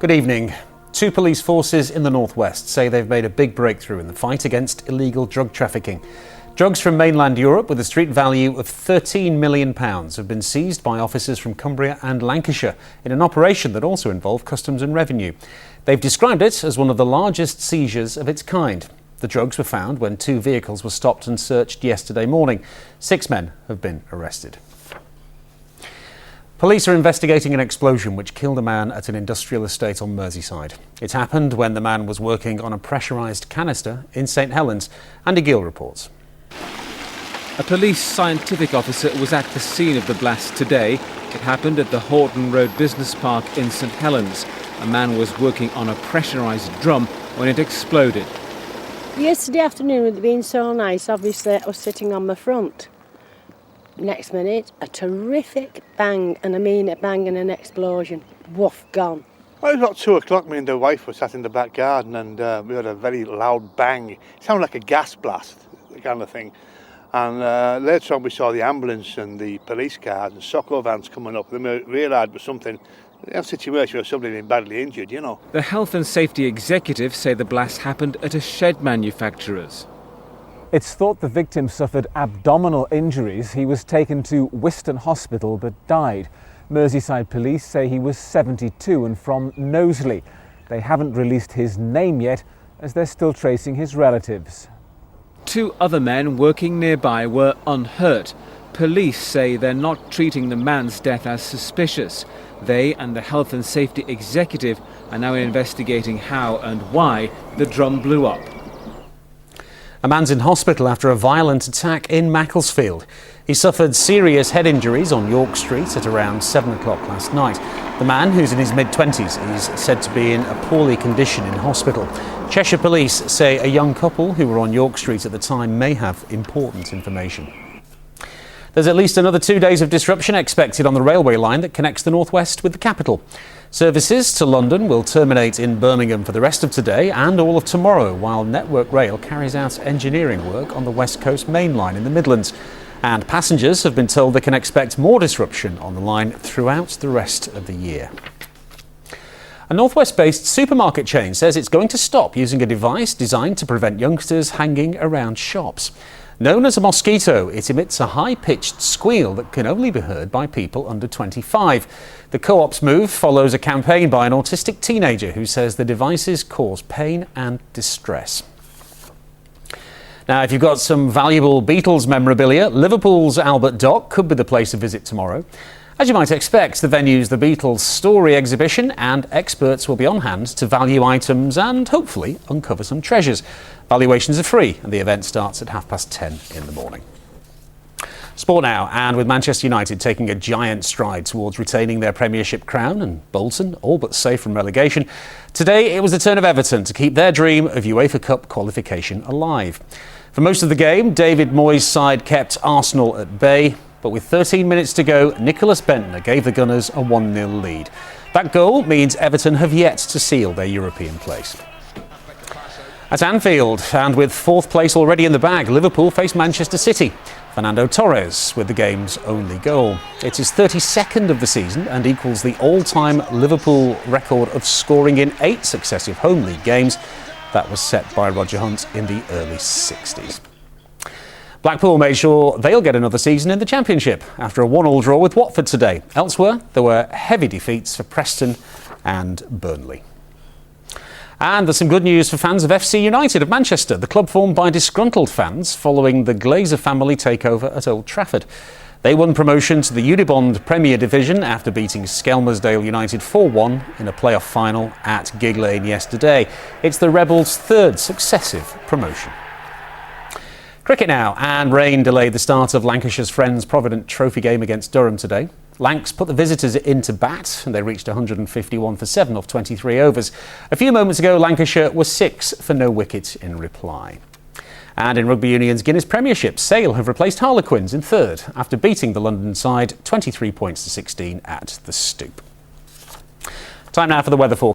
Good evening. Two police forces in the northwest say they've made a big breakthrough in the fight against illegal drug trafficking. Drugs from mainland Europe with a street value of £13 million have been seized by officers from Cumbria and Lancashire in an operation that also involved customs and revenue. They've described it as one of the largest seizures of its kind. The drugs were found when two vehicles were stopped and searched yesterday morning. 6 men have been arrested. Police are investigating an explosion which killed a man at an industrial estate on Merseyside. It happened when the man was working on a pressurised canister in St Helens. Andy Gill reports. A police scientific officer was at the scene of the blast today. It happened at the Horton Road Business Park in St Helens. A man was working on a pressurised drum when it exploded. Yesterday afternoon, with it being so nice, obviously I was sitting on my front. Next minute, a terrific bang, and I mean a bang and an explosion. Woof, gone. Well, it was about 2 o'clock. Me and the wife were sat in the back garden and we heard a very loud bang. It sounded like a gas blast, kind of thing. And later on we saw the ambulance and the police cars and Socco vans coming up. Then we realised it was something, a situation where somebody had been badly injured, you know. The health and safety executives say the blast happened at a shed manufacturer's. It's thought the victim suffered abdominal injuries. He was taken to Wiston Hospital but died. Merseyside police say he was 72 and from Knowsley. They haven't released his name yet as they're still tracing his relatives. 2 other men working nearby were unhurt. Police say they're not treating the man's death as suspicious. They and the health and safety executive are now investigating how and why the drum blew up. A man's in hospital after a violent attack in Macclesfield. He suffered serious head injuries on York Street at around 7 o'clock last night. The man, who's in his mid-20s, is said to be in a poorly condition in hospital. Cheshire Police say a young couple who were on York Street at the time may have important information. There's at least another 2 days of disruption expected on the railway line that connects the northwest with the capital. Services to London will terminate in Birmingham for the rest of today and all of tomorrow, while Network Rail carries out engineering work on the West Coast Main Line in the Midlands. And passengers have been told they can expect more disruption on the line throughout the rest of the year. A northwest-based supermarket chain says it's going to stop using a device designed to prevent youngsters hanging around shops. Known as a mosquito, it emits a high-pitched squeal that can only be heard by people under 25. The Co-op's move follows a campaign by an autistic teenager who says the devices cause pain and distress. Now, if you've got some valuable Beatles memorabilia, Liverpool's Albert Dock could be the place to visit tomorrow. As you might expect, the venue's The Beatles Story exhibition, and experts will be on hand to value items and hopefully uncover some treasures. Valuations are free and the event starts at 10:30 in the morning. Sport now, and with Manchester United taking a giant stride towards retaining their Premiership crown and Bolton all but safe from relegation, today it was the turn of Everton to keep their dream of UEFA Cup qualification alive. For most of the game, David Moyes' side kept Arsenal at bay. But with 13 minutes to go, Nicholas Bentner gave the Gunners a 1-0 lead. That goal means Everton have yet to seal their European place. At Anfield, and with 4th place already in the bag, Liverpool face Manchester City. Fernando Torres with the game's only goal. It's his 32nd of the season and equals the all-time Liverpool record of scoring in 8 successive home league games. That was set by Roger Hunt in the early 60s. Blackpool made sure they'll get another season in the Championship after a 1-1 draw with Watford today. Elsewhere, there were heavy defeats for Preston and Burnley. And there's some good news for fans of FC United of Manchester, the club formed by disgruntled fans following the Glazer family takeover at Old Trafford. They won promotion to the Unibond Premier Division after beating Skelmersdale United 4-1 in a playoff final at Gig Lane yesterday. It's the Rebels' 3rd successive promotion. Cricket now, and rain delayed the start of Lancashire's Friends Provident Trophy game against Durham today. Lancs put the visitors into bat and they reached 151 for 7 off 23 overs. A few moments ago, Lancashire was 6 for no wicket in reply. And in Rugby Union's Guinness Premiership, Sale have replaced Harlequins in 3rd after beating the London side 23 points to 16 at the Stoop. Time now for the weather forecast.